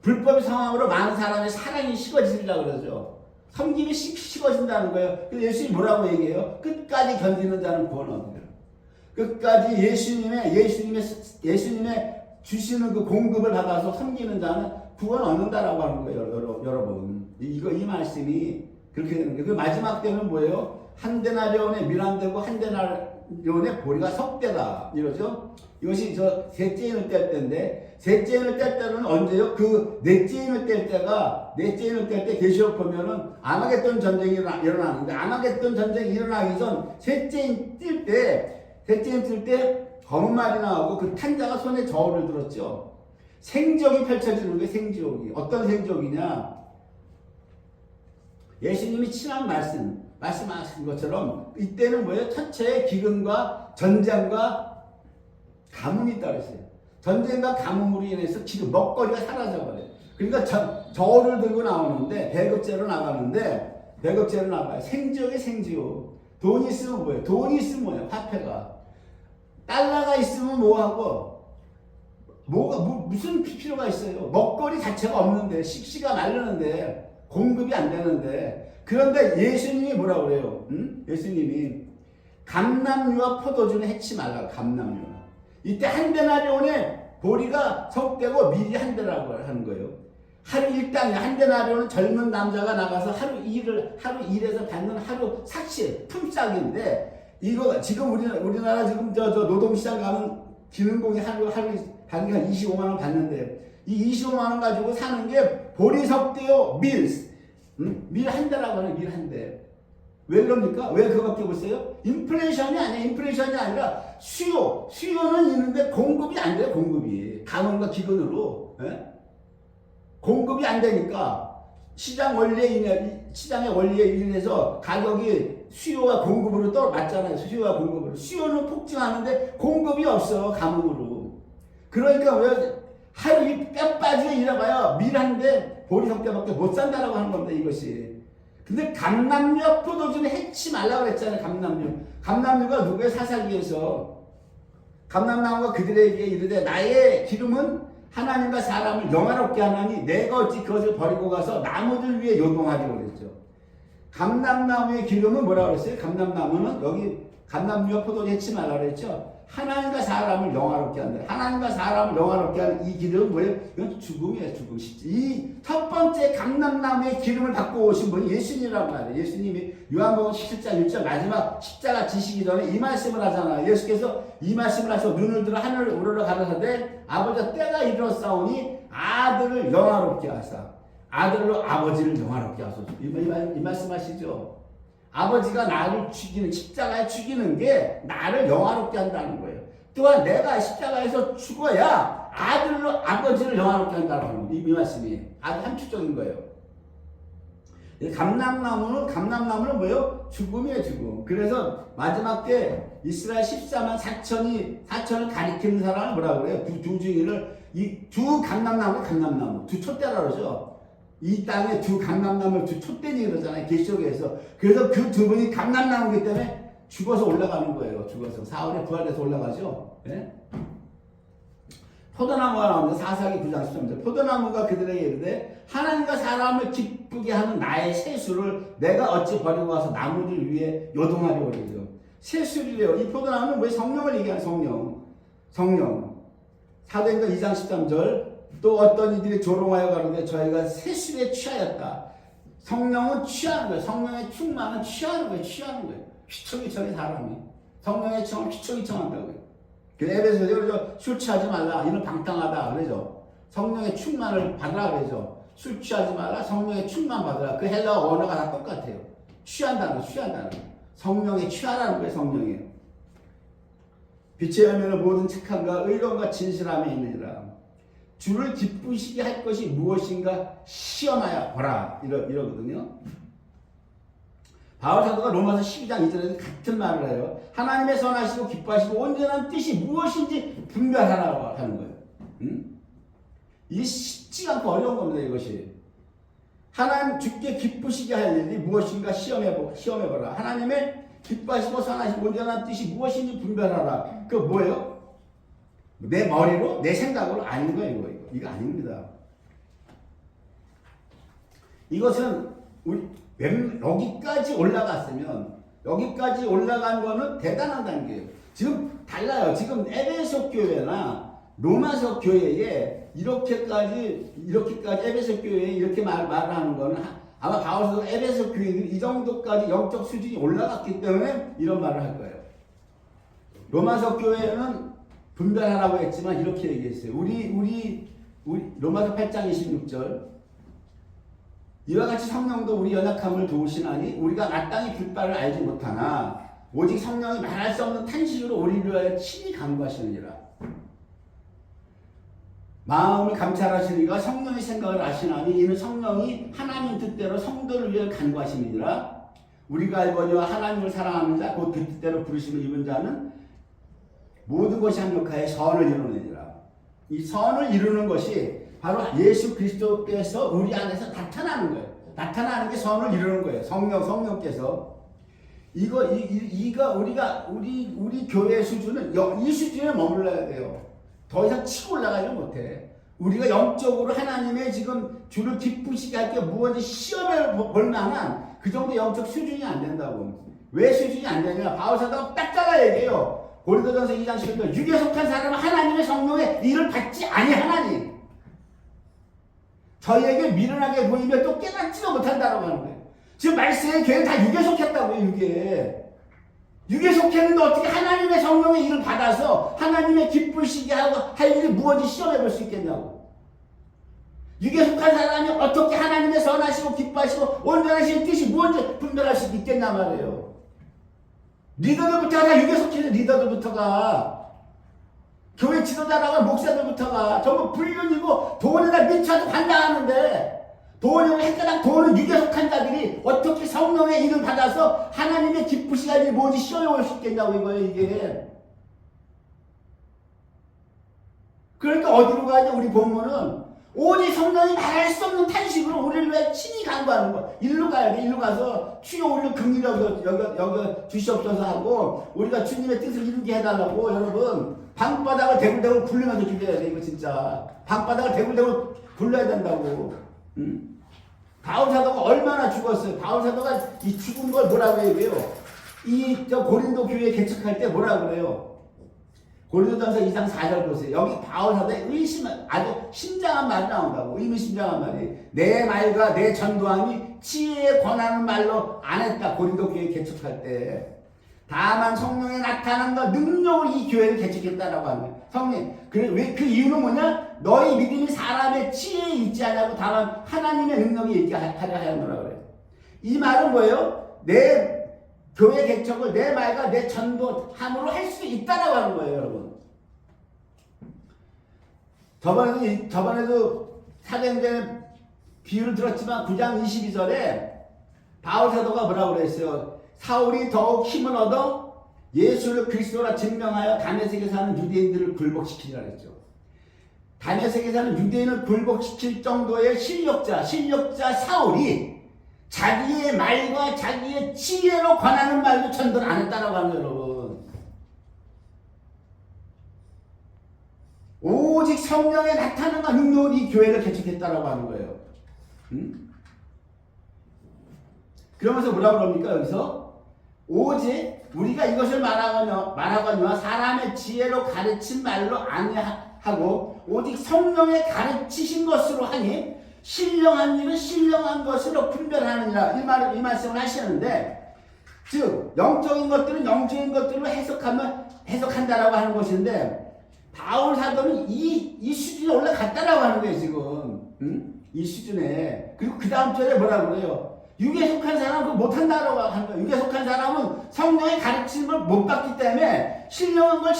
불법의 상황으로 많은 사람의 사랑이 식어지려고 그러죠. 섬김이 식어진다는 거예요. 그래서 예수님이 뭐라고 얘기해요? 끝까지 견디는 자는 구원 얻으리라. 끝까지 예수님의 주시는 그 공급을 받아서 섬기는 자는 구원 얻는다라고 하는 거예요. 여러분. 이 말씀이 그렇게 되는 거예요. 그 마지막 때는 뭐예요? 한 데나리온의 밀한대고 한 데나리온의 보리가 석대다. 이러죠? 이것이 셋째 인을 뗄 때인데, 셋째 인을 뗄 때는 언제요? 그 넷째 인을 뗄 때 계시록 보면은 아마겟돈 전쟁이 일어나는데, 아마겟돈 전쟁이 일어나기 전 셋째 인 뜰 때 검은 말이 나오고 그 탄자가 손에 저울을 들었죠. 생지옥이 펼쳐지는 게 생지옥이. 어떤 생지옥이냐? 예수님이 친한 말씀하신 것처럼 이때는 뭐예요? 천체의 기근과 전쟁과 가뭄이 있다고 했어요. 전쟁과 가뭄으로 인해서 지금 먹거리가 사라져버려요. 그러니까 저울을 들고 나오는데 배급제로 나가는데 생지옥이 생지옥. 돈이 있으면 뭐예요? 돈이 있으면 뭐예요? 화폐가. 달러가 있으면 뭐하고 무슨 필요가 있어요? 먹거리 자체가 없는데 식시가 마르는데 공급이 안 되는데. 그런데 예수님이 뭐라고 그래요? 예수님이 감람류와 포도주는 해치 말라. 감람류. 이때 한 데나리온의 보리가 석대고 밀이 한 데라고 하는 거예요. 하루 일당이 한 데나리온은 젊은 남자가 나가서 하루 일해서 받는 하루 삭시 품삯인데, 이거 지금 우리나라 지금 저 노동시장 가면 기능공이 하루 받는 한 25만 원 받는데, 이 25만 원 가지고 사는 게 보리 석대요 밀 한 대라고 하는. 밀 한 대. 왜 그럽니까? 왜 그거밖에 없어요? 인플레이션이 아니라 수요는 있는데 공급이 안 돼요. 공급이 가뭄과 기근으로 공급이 안 되니까 시장의 원리에 인해서 가격이 수요와 공급으로 맞잖아요. 수요와 공급으로. 수요는 폭증하는데 공급이 없어. 가뭄으로. 그러니까 왜 하루 뼈 빠지게 일해봐야 밀 한 대 보리 석대밖에 못 산다라고 하는 겁니다. 이것이. 근데 감람류와 포도주는 해치 말라고 했잖아요. 감람류가 누구의 사사기에서 감람나무가 그들에게 이르되 나의 기름은 하나님과 사람을 영화롭게 하나니 내가 어찌 그것을 버리고 가서 나무들 위에 요동하리고 그랬죠. 감람나무의 기름은 뭐라고 그랬어요? 감람나무는 여기 감람류와 포도주 해치 말라고 그랬죠. 하나님과 사람을 영화롭게 한다. 하나님과 사람을 영화롭게 하는 이 기름은 뭐예요? 이건 죽음이에요. 죽음. 이 첫 번째 감람나무의 기름을 받고 오신 분이 예수님이란 말이에요. 예수님이 요한복음 17장 1절 마지막 십자가 지시기 전에 이 말씀을 하잖아요. 예수께서 이 말씀을 하셔서 눈을 들어 하늘을 우러러 가라사대 아버지가 때가 이르렀사오니 아들을 영화롭게 하사 아들로 아버지를 영화롭게 하소서. 이 말씀하시죠. 아버지가 나를 죽이는, 십자가에 죽이는 게 나를 영화롭게 한다는 거예요. 또한 내가 십자가에서 죽어야 아들로 아버지를 영화롭게 한다는 거예요. 이 말씀이 아주 함축적인 거예요. 감람나무는 뭐예요? 죽음이에요, 죽음. 그래서 마지막 때 이스라엘 14만 4천을 가리키는 사람을 뭐라고 그래요? 두 증인을, 두 감람나무, 두 촛대라고 그러죠. 이 땅에 두 감람나무를 두 촛대니 그러잖아요. 계시록에서. 그래서 그 두 분이 감람나무이기 때문에 죽어서 올라가는 거예요. 죽어서. 4월에 부활해서 올라가죠. 예? 포도나무가 나오는데 사사기 9장 13절 포도나무가 그들에게 이르되 하나님과 사람을 기쁘게 하는 나의 세수를 내가 어찌 버리고 와서 나무들 위에 요동하려고 그러죠. 세수를요. 이 포도나무는 왜 성령을 얘기하는 성령. 사도행전 2장 13절 또 어떤 이들이 조롱하여 가로되 저희가 세술에 취하였다. 성령은 취하는 거예요. 성령의 충만은 취하는 거예요. 휘청휘청이 사람이 성령의 청을 휘청휘청한다고요. 에베소서에 그러죠. 술 취하지 말라. 이는 방탕하다. 그러죠. 성령의 충만을 받으라 그러죠. 술 취하지 말라. 성령의 충만 받으라. 그 헬라어 언어가 다 똑같아요. 취한다는 성령에 취하라는 거예요. 성령이에요. 빛의 열매는 모든 착함과 의로움과 진실함에 있느니라. 주를 기쁘시게 할 것이 무엇인가 시험하여 보라. 이러거든요. 바울 사도가 로마서 12장 2절에서 같은 말을 해요. 하나님의 선하시고 기뻐하시고 온전한 뜻이 무엇인지 분별하라고 하는 거예요. 이게 쉽지 않고 어려운 겁니다. 이것이. 하나님 주께 기쁘시게 할 일이 무엇인가 시험해보라. 하나님의 기뻐하시고 선하시고 온전한 뜻이 무엇인지 분별하라. 그거 뭐예요? 내 머리로 내 생각으로 아닌 거예요. 이거 아닙니다. 이것은 우리 여기까지 올라간 거는 대단한 단계예요. 지금 달라요. 지금 에베소 교회나 로마서 교회에 이렇게까지 에베소 교회에 이렇게 말을 하는 거는 아마 바울도 에베소 교회들이 이 정도까지 영적 수준이 올라갔기 때문에 이런 말을 할 거예요. 로마서 교회는 분별하라고 했지만 이렇게 얘기했어요. 우리 로마서 8장 26절 이와 같이 성령도 우리 연약함을 도우시나니 우리가 마땅히 그 바를 알지 못하나 오직 성령이 말할 수 없는 탄식으로 우리를 위하여 친히 간구하시느니라. 마음을 감찰하시니가 성령의 생각을 아시나니 이는 성령이 하나님 뜻대로 성도를 위하여 간구하시느니라. 우리가 알거니와 하나님을 사랑하는 자 곧 그 뜻대로 부르심을 입은 자는 모든 것이 합력하여 선을 이루느니라. 이 선을 이루는 것이 바로 예수 그리스도께서 우리 안에서 나타나는 거예요. 나타나는 게 선을 이루는 거예요. 성령께서. 우리 교회 수준은 이 수준에 머물러야 돼요. 더 이상 치고 올라가지 못해. 우리가 영적으로 하나님의 지금 주를 기쁘시게 할 게 무엇인지 시험해 볼 만한 그 정도 영적 수준이 안 된다고. 왜 수준이 안 되냐? 바울사도가 딱 잘라 얘기해요. 고린도전서 2장 11절 육에 속한 사람은 하나님의 성령의 일을 받지 아니하나니 저희에게 미련하게 보이며 또 깨닫지도 못한다라고 하는 거예요. 지금 말씀의 교회는 다 육에 속했다고요. 육에 속했는데 어떻게 하나님의 성령의 일을 받아서 하나님의 기쁘시게 할 일이 무엇인지 시험해 볼 수 있겠냐고. 육에 속한 사람이 어떻게 하나님의 선하시고 기뻐하시고 온전하신 뜻이 무엇인지 분별할 수 있겠냐 말이에요. 리더들부터가 다 육에 속히는 리더들부터가 교회 지도자라고 목사들부터가 전부 불륜이고 돈에다 미쳐도 관장하는데 돈은 육에 속한 자들이 어떻게 성령의 일을 받아서 하나님의 기쁘시게 할 일이 뭔지 시험해 볼 수 있겠냐고 이거예요 이게. 그러니까 어디로 가냐 우리 본문은 오직 성령이 말할 수 없는 탄식으로 우리를 위해 친히 간구하는 거. 일로 가야 돼. 일로 가서 주여 우리를 긍휼히 여겨 주시옵소서 하고 우리가 주님의 뜻을 이루게 해달라고 여러분 방바닥을 대굴대굴 굴리면서 기도해야 돼. 이거 진짜 방바닥을 대굴대굴 굴려야 된다고. 바울 사도가 얼마나 죽었어요. 바울 사도가 이 죽은 걸 뭐라고 해요? 저 고린도 교회 개척할 때 뭐라고 그래요? 고린도전서 2장 4절 보세요. 여기 바울 사도의 아주 심장한 말이 나온다고. 의미심장한 말이. 내 말과 내 전도함이 지혜에 권하는 말로 안 했다. 고린도 교회 개척할 때. 다만 성령에 나타난 것 능력으로 이 교회를 개척했다라고 하는 거예요. 성령. 그 이유는 뭐냐? 너희 믿음이 사람의 지혜에 있지 않냐고 다만 하나님의 능력이 있게 하려 하는 거라고 그래요. 이 말은 뭐예요? 내 교회 개척을 내 말과 내 전도함으로 할 수 있다라고 하는 거예요, 여러분. 저번에도 사도행전 비유를 들었지만 9장 22절에 바울 사도가 뭐라고 그랬어요? 사울이 더욱 힘을 얻어 예수를 그리스도라 증명하여 다메섹에 사는 유대인들을 굴복시키리라 그랬죠. 다메섹에 사는 유대인을 굴복시킬 정도의 실력자 사울이 자기의 말과 자기의 지혜로 권하는 말도 전도를 안 했다라고 하는 거예요, 여러분. 오직 성령의 나타남과 능력으로 이 교회를 개척했다라고 하는 거예요. 그러면서 뭐라 그럽니까? 여기서 오직 우리가 이것을 말하거니와 사람의 지혜로 가르친 말로 아니하고 오직 성령의 가르치신 것으로 하니 신령한 일은 신령한 것으로 분별하느니라. 이 말씀을 하시는데, 즉 영적인 것들은 영적인 것들로 해석한다라고 하는 것인데, 바울 사도는 이 수준에 올라갔다라고 하는 거예요 지금. 이 수준에. 그리고 그 다음 절에 뭐라고 그래요? 육에 속한 사람은 그거 못한다라고 하는 거예요. 육에 속한 사람은 성령의 가르침을 못 받기 때문에 신령한 걸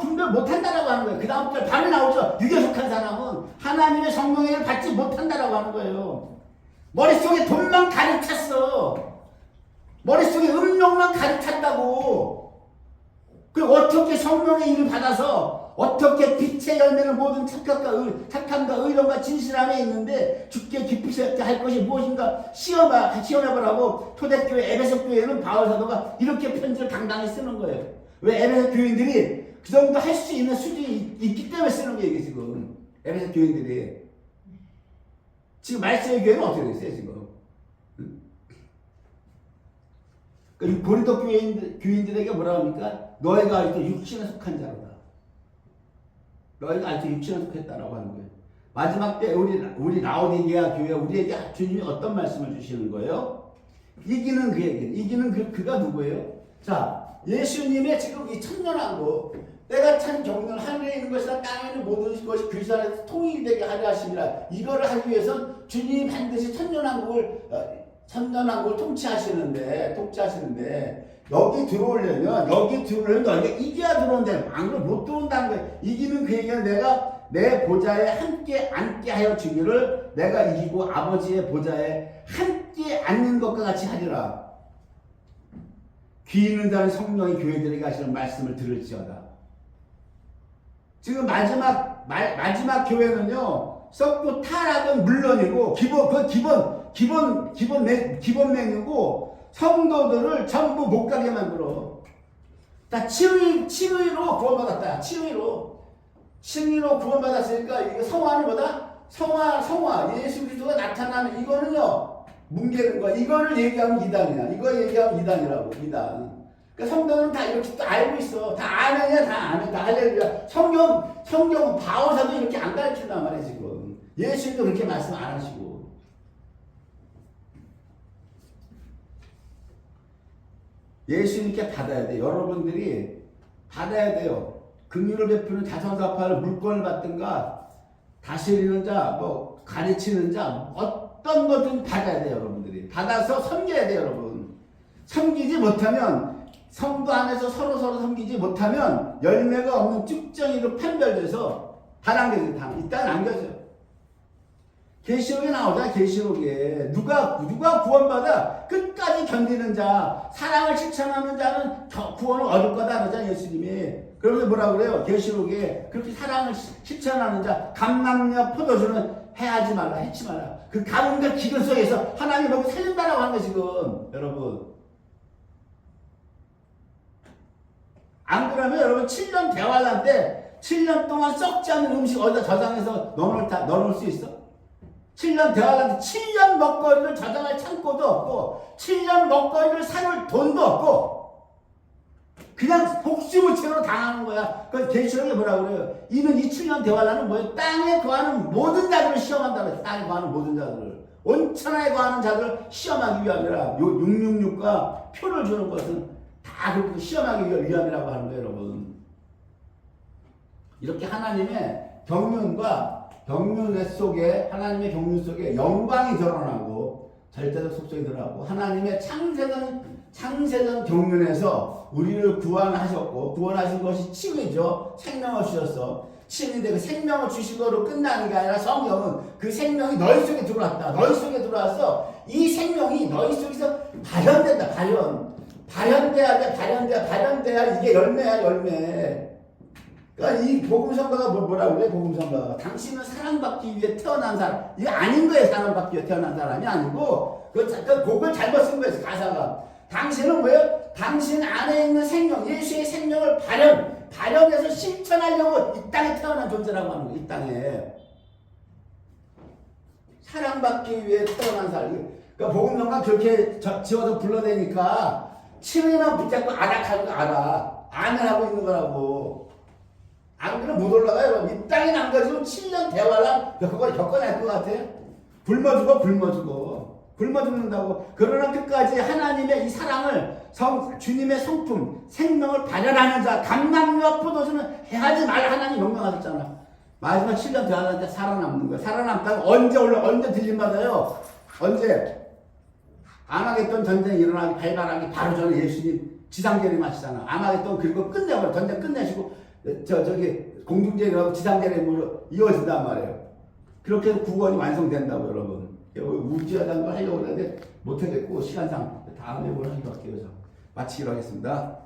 분별 못한다라고 하는 거예요. 그 다음 절 바로 나오죠. 육에 속한 사람은 하나님의 성령의 일을 받지 못한다라고 하는 거예요. 머릿속에 돈만 가르쳤어. 머릿속에 음욕만 가르쳤다고. 그 어떻게 성령의 일을 받아서 어떻게 빛의 열매는 모든 착함과 의로움과 진실함에 있는데 주께 기쁘시게 할 것이 무엇인가 시험해보라고 초대교회 에베소 교회는 바울 사도가 이렇게 편지를 당당히 쓰는 거예요. 왜? 에베소 교인들이 그 정도 할 수 있는 수준이 있기 때문에 쓰는 거예요 이게 지금. 에베소 교인들이 지금 말씀의 교회는 어떻게 됐어요 지금? 그 고린도 교인들에게 뭐라 합니까? 너희가 아직도 육신에 속한 자로다. 너희가 아직도 육신에 속했다라고 하는 거예요. 마지막 때 우리 라오디게아 교회 우리에게 주님이 어떤 말씀을 주시는 거예요? 이기는 그에게 이기는 그가 누구예요? 자, 예수님의 지금 이 천년왕국 때가 찬 경륜 하늘에 있는 것이나 땅에 있는 모든 것이 그리스도 안에서 통일되게 하려 하심이라. 이거를 하기 위해선 주님이 반드시 천년왕국을 통치하시는데 여기 들어오려면 너희가 이겨야 들어온대. 왕으로 못 들어온다는 거예요. 이기는 그에게는 내가 내 보좌에 함께 앉게 하여 주기를 내가 이기고 아버지의 보좌에 함께 앉는 것과 같이 하리라. 귀 있는 자는 성령이 교회들에게 하시는 말씀을 들을지어다. 지금 마지막 교회는요, 썩고 타락은 물론이고 기본 메뉴고 성도들을 전부 못 가게 만들어. 다 칭의로 구원받았다. 칭의로 구원받았으니까 이게 성화는 뭐다? 성화. 예수 그리스도가 나타나는 이거는요, 뭉개는 거야. 이거를 얘기하면 이단이야. 이거 얘기하면 이단이라고. 이단. 그러니까 성도는 다 이렇게 또 알고 있어. 다 아멘이야. 다 아멘. 다 할렐루야. 성경 바울사도 이렇게 안 가르친단 말이야 지금. 예수님도 그렇게 말씀 안 하시고. 예수님께 받아야 돼. 여러분들이 받아야 돼요. 긍휼을 베푸는 자선사파를 물권을 받든가 다스리는 자, 가르치는 자, 어떤 거든 받아야 돼요. 여러분들이 받아서 섬겨야 돼요. 여러분. 섬기지 못하면 성도 안에서 서로 섬기지 못하면 열매가 없는 쭉정이로 판별돼서 다 남겨져요. 이따 남겨져요. 계시록에 나오잖아. 계시록에 누가 구원받아 끝까지 견디는 자, 사랑을 실천하는 자는 구원을 얻을 거다 그러잖아 예수님이. 그러면서 뭐라 그래요? 계시록에 그렇게 사랑을 실천하는 자, 감람녀 포도주는 해하지 말라, 해치 말라. 그 가뭄과 기근 속에서 하나님이 너무 살린다라고 하는 거 지금 여러분. 안 그러면 여러분 7년 대환란 때 7년 동안 썩지 않는 음식 어디다 저장해서 넣어놓을 수 있어? 7년 대화하는데 7년 먹거리를 저장할 창고도 없고 7년 먹거리를 사놓을 돈도 없고 그냥 복수무책으로 당하는 거야. 그래서 계시록에 뭐라고 그래요? 이는 이 7년 대화라는 뭐예요? 땅에 거하는 모든 자들을 시험한다 그래요. 땅에 거하는 모든 자들을. 온천하에 거하는 자들을 시험하기 위함이라. 666과 표를 주는 것은 다 그렇게 시험하기 위함이라고 하는 거예요, 여러분. 이렇게 하나님의 경륜 속에 하나님의 경륜 속에 영광이 드러나고 절대적 속성이 드러나고 하나님의 창세전 경륜에서 우리를 구원하셨고 구원하신 것이 칭의죠. 생명을 주셨어. 칭의인데 그 생명을 주신 거로 끝나는 게 아니라 성경은 그 생명이 너희 속에 들어왔다. 너희 속에 들어와서 이 생명이 너희 속에서 발현된다. 발현돼야 돼. 발현돼야 이게 열매야. 그러니까 이 복음성가가 뭐라고 그래? 복음성가가 당신은 사랑받기 위해 태어난 사람. 이게 아닌 거예요. 사랑받기 위해 태어난 사람이 아니고 그 곡을 잘못 쓴 거예요. 가사가. 당신은 뭐예요? 당신 안에 있는 생명, 예수의 생명을 자연에서 실천하려고 이 땅에 태어난 존재라고 하는 거예요. 이 땅에 사랑받기 위해 태어난 사람. 그러니까 복음성가 그렇게 지어서 불러내니까 7년이나 붙잡고 안악하는 거 알아. 안을 하고 있는 거라고. 안 그러면 못 올라가요. 이 땅에 남가지고 7년 대화랑 그걸 겪어낼 것 같아. 굶어 죽는다고. 그러나 끝까지 하나님의 이 사랑을 주님의 성품, 생명을 발현하는 자, 감남유와 포도주는 해하지 말 하나님 명령하셨잖아. 마지막 7년 대화하는데 살아남는 거야. 살아남다가 언제 들림받아요? 언제? 아마겟돈 전쟁이 일어나기 발발하기 바로 전에 예수님 지상재림하시잖아. 아마겟돈 그리고 끝내버려. 전쟁 끝내시고 저기 공중재림하고 지상재림으로 이어진단 말이에요. 그렇게 해서 구원이 완성된다고 여러분. 우주하다는 걸 하려고 하는데 못하겠고 시간상 다음에 뭘 하기로 할게요. 마치기로 하겠습니다.